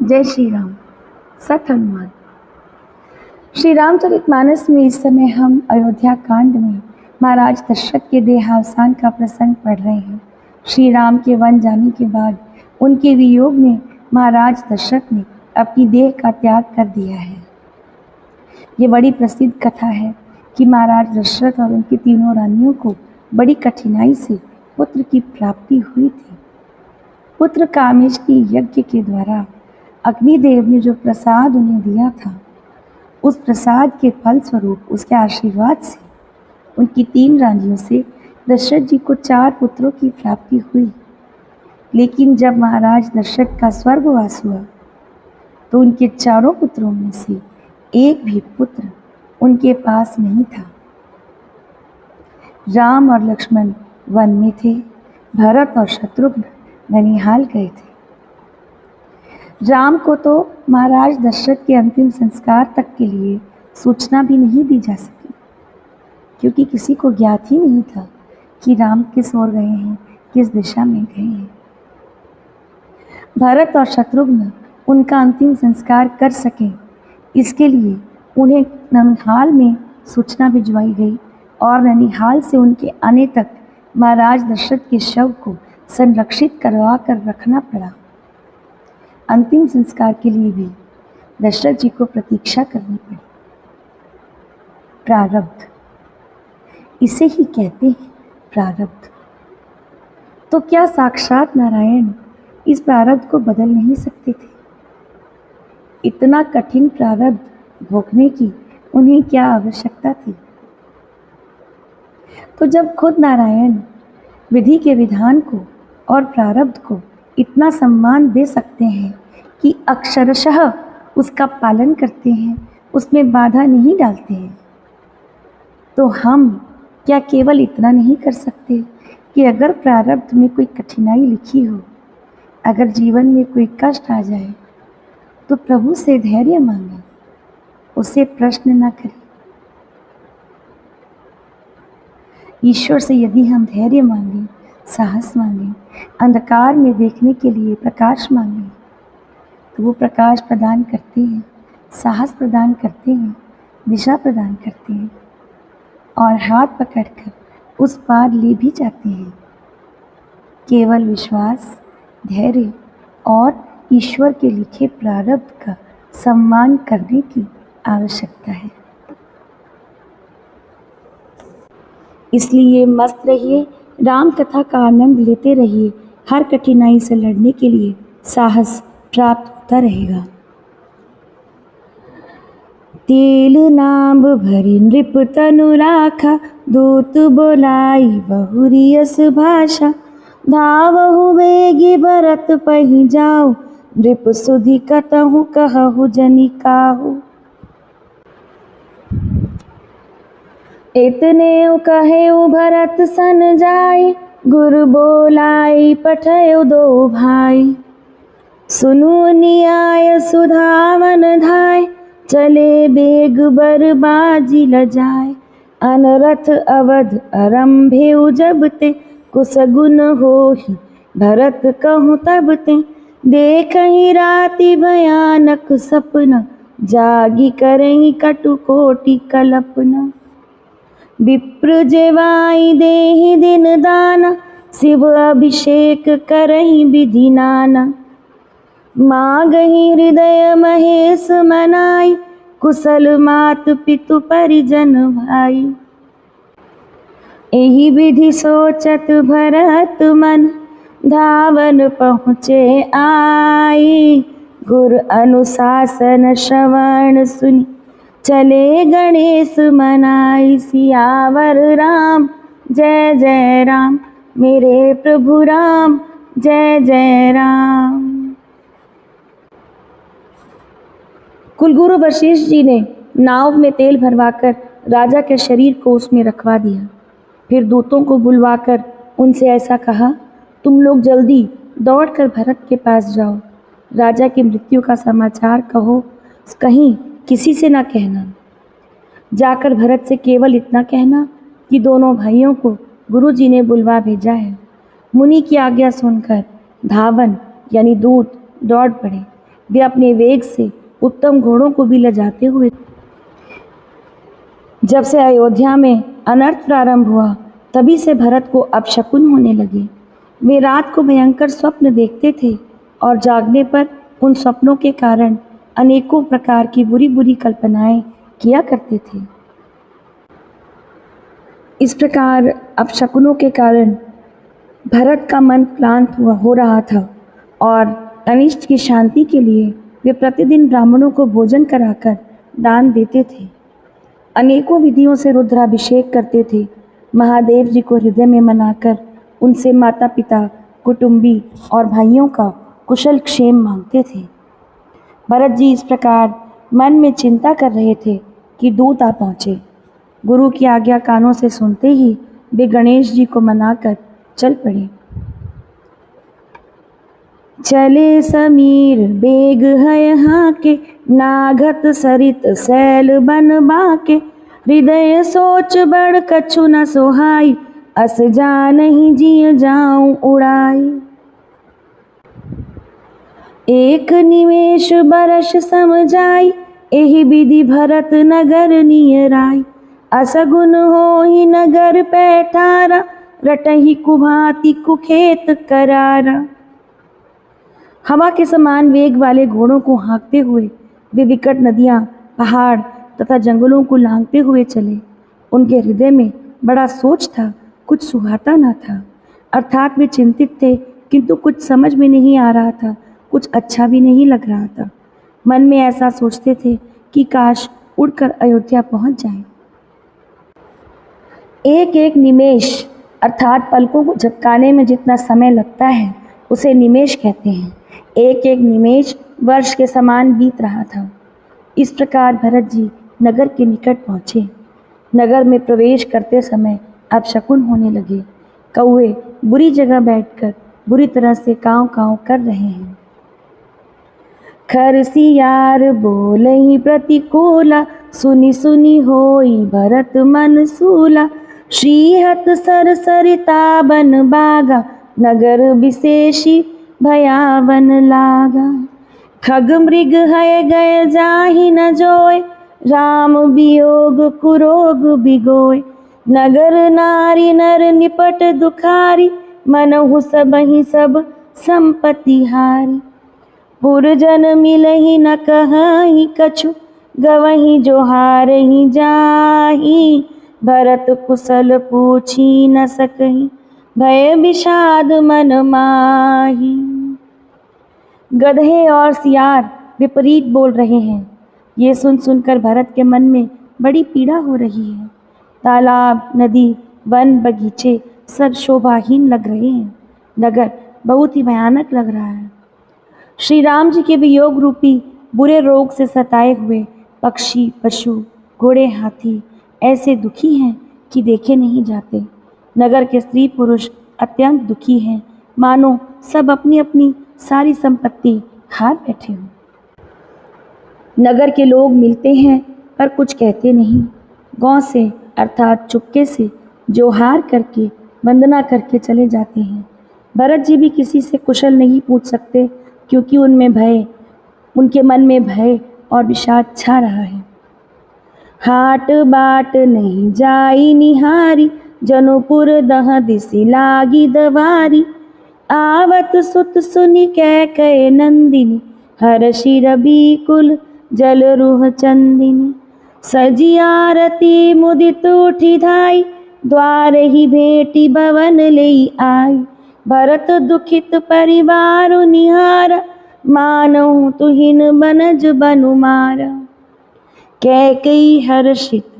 जय श्री राम। सत हनुमान। श्री रामचरितमानस में इस समय हम अयोध्या कांड में महाराज दशरथ के देहावसान का प्रसंग पढ़ रहे हैं। श्री राम के वन जाने के बाद उनके वियोग में महाराज दशरथ ने अपनी देह का त्याग कर दिया है। ये बड़ी प्रसिद्ध कथा है कि महाराज दशरथ और उनकी तीनों रानियों को बड़ी कठिनाई से पुत्र की प्राप्ति हुई थी। पुत्र कामेश की यज्ञ के द्वारा अग्निदेव ने जो प्रसाद उन्हें दिया था, उस प्रसाद के फल स्वरूप उसके आशीर्वाद से उनकी 3 रानियों से दशरथ जी को 4 पुत्रों की प्राप्ति हुई। लेकिन जब महाराज दशरथ का स्वर्गवास हुआ तो उनके 4 पुत्रों में से एक भी पुत्र उनके पास नहीं था। राम और लक्ष्मण वन में थे, भरत और शत्रुघ्न ननिहाल गए थे। राम को तो महाराज दशरथ के अंतिम संस्कार तक के लिए सूचना भी नहीं दी जा सकी, क्योंकि किसी को ज्ञात ही नहीं था कि राम किस ओर गए हैं, किस दिशा में गए हैं। भरत और शत्रुघ्न उनका अंतिम संस्कार कर सकें, इसके लिए उन्हें ननिहाल में सूचना भिजवाई गई और ननिहाल से उनके आने तक महाराज दशरथ के शव को संरक्षित करवा कर रखना पड़ा। अंतिम संस्कार के लिए भी दशरथ जी को प्रतीक्षा करनी पड़ी। प्रारब्ध, इसे ही कहते हैं प्रारब्ध। तो क्या साक्षात नारायण इस प्रारब्ध को बदल नहीं सकते थे? इतना कठिन प्रारब्ध भोगने की उन्हें क्या आवश्यकता थी? तो जब खुद नारायण विधि के विधान को और प्रारब्ध को इतना सम्मान दे सकते हैं कि अक्षरशः उसका पालन करते हैं, उसमें बाधा नहीं डालते हैं, तो हम क्या केवल इतना नहीं कर सकते कि अगर प्रारब्ध में कोई कठिनाई लिखी हो, अगर जीवन में कोई कष्ट आ जाए तो प्रभु से धैर्य मांगे, उसे प्रश्न न करें। ईश्वर से यदि हम धैर्य मांगें, साहस मांगें, अंधकार में देखने के लिए प्रकाश मांगें, तो वो प्रकाश प्रदान करते हैं, साहस प्रदान करते हैं, दिशा प्रदान करते हैं और हाथ पकड़कर उस पार ले भी जाते हैं। केवल विश्वास, धैर्य और ईश्वर के लिखे प्रारब्ध का सम्मान करने की आवश्यकता है। इसलिए मस्त रहिए, राम कथा का आनंद लेते रहिए। हर कठिनाई से लड़ने के लिए साहस प्राप्त होता रहेगा। तेल नाम भरी नृप तनु राखा, दूत बोलाई बहुरियस भाषा। धावहु बेगी भरत पहि जाऊ, नृप सुधि कतहु कहु जनि काहू। इतने कहेउ भरत सन जाई, गुरु बोलाई पठयउ 2 भाई। सुनु नियाय सुधावन धाय, चले बेग बर बाजी लजाय। अनरथ अवध आरंभेउ जब ते, कुसगुन होहि भरत कहूँ तब ते। देखहि राति भयानक सपना, जागी करहि कटु कोटि कल्पना। विप्र जेवाई देहि दिन दाना, शिव अभिषेक करहि विधि नाना। मागहि हृदय महेश मनाई, कुशल मात पितु परिजन भाई। एहि विधि सोचत भरत मन, धावन पहुँचे आई। गुर अनुशासन श्रवण सुनि, चले गणेश मनाई। सियावर राम जय जय राम, मेरे प्रभु राम जय जय राम। कुलगुरु वशिष्ठ जी ने नाव में तेल भरवाकर राजा के शरीर को उसमें रखवा दिया। फिर दूतों को बुलवाकर उनसे ऐसा कहा, तुम लोग जल्दी दौड़कर भरत के पास जाओ, राजा की मृत्यु का समाचार कहो, कहीं किसी से ना कहना। जाकर भरत से केवल इतना कहना कि दोनों भाइयों को गुरुजी ने बुलवा भेजा है। मुनि की आज्ञा सुनकर धावन यानी दूत दौड़ पड़े। वे अपने वेग से उत्तम घोड़ों को भी लजाते हुए। जब से अयोध्या में अनर्थ प्रारंभ हुआ तभी से भरत को अपशकुन होने लगे। वे रात को भयंकर स्वप्न देखते थे और जागने पर उन स्वप्नों के कारण अनेकों प्रकार की बुरी बुरी कल्पनाएं किया करते थे। इस प्रकार अपशकुनों के कारण भरत का मन क्लांत हो रहा था और अनिष्ट की शांति के लिए वे प्रतिदिन ब्राह्मणों को भोजन कराकर दान देते थे। अनेकों विधियों से रुद्राभिषेक करते थे। महादेव जी को हृदय में मनाकर उनसे माता पिता, कुटुंबी और भाइयों का कुशल क्षेम मांगते थे। भरत जी इस प्रकार मन में चिंता कर रहे थे कि दूत आ पहुँचे। गुरु की आज्ञा कानों से सुनते ही वे गणेश जी को मनाकर चल पड़े। चले समीर बेग है यहाँ के, नाघत सरित सैल बन बाके, हृदय सोच बड़ कछु न सोहाई, अस जा नहीं जिय जाऊं उड़ाई। एक निमेष बरस समझाई, एहि विधि भरत नगर नियराई, असगुन होहि नगर पैठारा, रटहि कुभांति कुखेत करारा। हवा के समान वेग वाले घोड़ों को हाँकते हुए वे विकट नदियाँ, पहाड़ तथा जंगलों को लांघते हुए चले। उनके हृदय में बड़ा सोच था, कुछ सुहाता न था। अर्थात वे चिंतित थे, किंतु कुछ समझ में नहीं आ रहा था, कुछ अच्छा भी नहीं लग रहा था। मन में ऐसा सोचते थे कि काश उड़कर अयोध्या पहुंच जाएं। एक एक निमेष अर्थात पलकों को झपकाने में जितना समय लगता है उसे निमेष कहते हैं। एक एक निमेष वर्ष के समान बीत रहा था। इस प्रकार भरत जी नगर के निकट पहुँचे। नगर में प्रवेश करते समय अपशकुन होने लगे। कौवे बुरी जगह बैठकर बुरी तरह से काँव काँव कर रहे हैं। खरसियार बोलहि प्रतिकूला, सुनि सुनि होई भरत मन सूला, श्रीहत सर सरिता बन बागा, नगर विशेषी भयावन लागा। खग मृग है गय जाहि न जोय, राम वियोग कुरोग बिगोय, नगर नारी नर निपट दुखारी, मनहु सबहि सब संपत्ति हारी। पुरजन मिलहि न कहहि कछु, गवहि जो हारहि जाहि, भरत कुशल पूछी न सकहि, भय विषाद मन माही। गधे और सियार विपरीत बोल रहे हैं। ये सुन सुनकर भरत के मन में बड़ी पीड़ा हो रही है। तालाब, नदी, वन, बगीचे सब शोभाहीन लग रहे हैं। नगर बहुत ही भयानक लग रहा है। श्री राम जी के वियोग रूपी बुरे रोग से सताए हुए पक्षी, पशु, घोड़े, हाथी ऐसे दुखी हैं कि देखे नहीं जाते। नगर के स्त्री पुरुष अत्यंत दुखी हैं, मानो सब अपनी अपनी सारी संपत्ति हार बैठे हों। नगर के लोग मिलते हैं पर कुछ कहते नहीं। गांव से अर्थात चुपके से जोहार करके वंदना करके चले जाते हैं। भरत जी भी किसी से कुशल नहीं पूछ सकते क्योंकि उनके मन में भय और विषाद छा रहा है। हाट बाट नहीं जाई निहारी, जनुपुर दह दिसि लागी दवारी, आवत सुत सुनि कैकय नंदिनी, हर्षि रवि कुल जल रुह चंदिनी। सजी आरती मुदित उठी धाई, द्वार ही भेटी भवन लेई आई, भरत दुखित परिवार निहारा, मानहु तुहिन बनज बनु मारा। कैकेयी हर्षित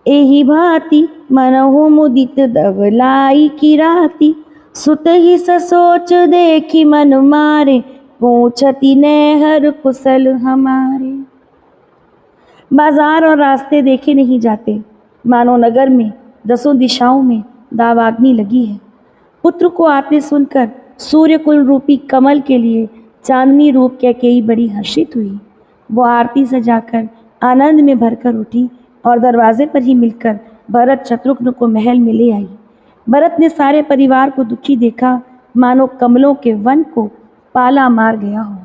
एहि भांति, मनहु मुदित दवलाई की राती, सुत ही ससोच देखी मन मारे, पूछती नैहर कुशल हमारे। बाजार और रास्ते देखे नहीं जाते, मानो नगर में दसों दिशाओं में दावाग्नि लगी है। पुत्र को आते सुनकर सूर्य कुल रूपी कमल के लिए चांदनी रूप कैकेयी बड़ी हर्षित हुई। वो आरती सजाकर आनंद में भरकर उठी और दरवाजे पर ही मिलकर भरत शत्रुघ्न को महल में ले आई। भरत ने सारे परिवार को दुखी देखा, मानो कमलों के वन को पाला मार गया हो।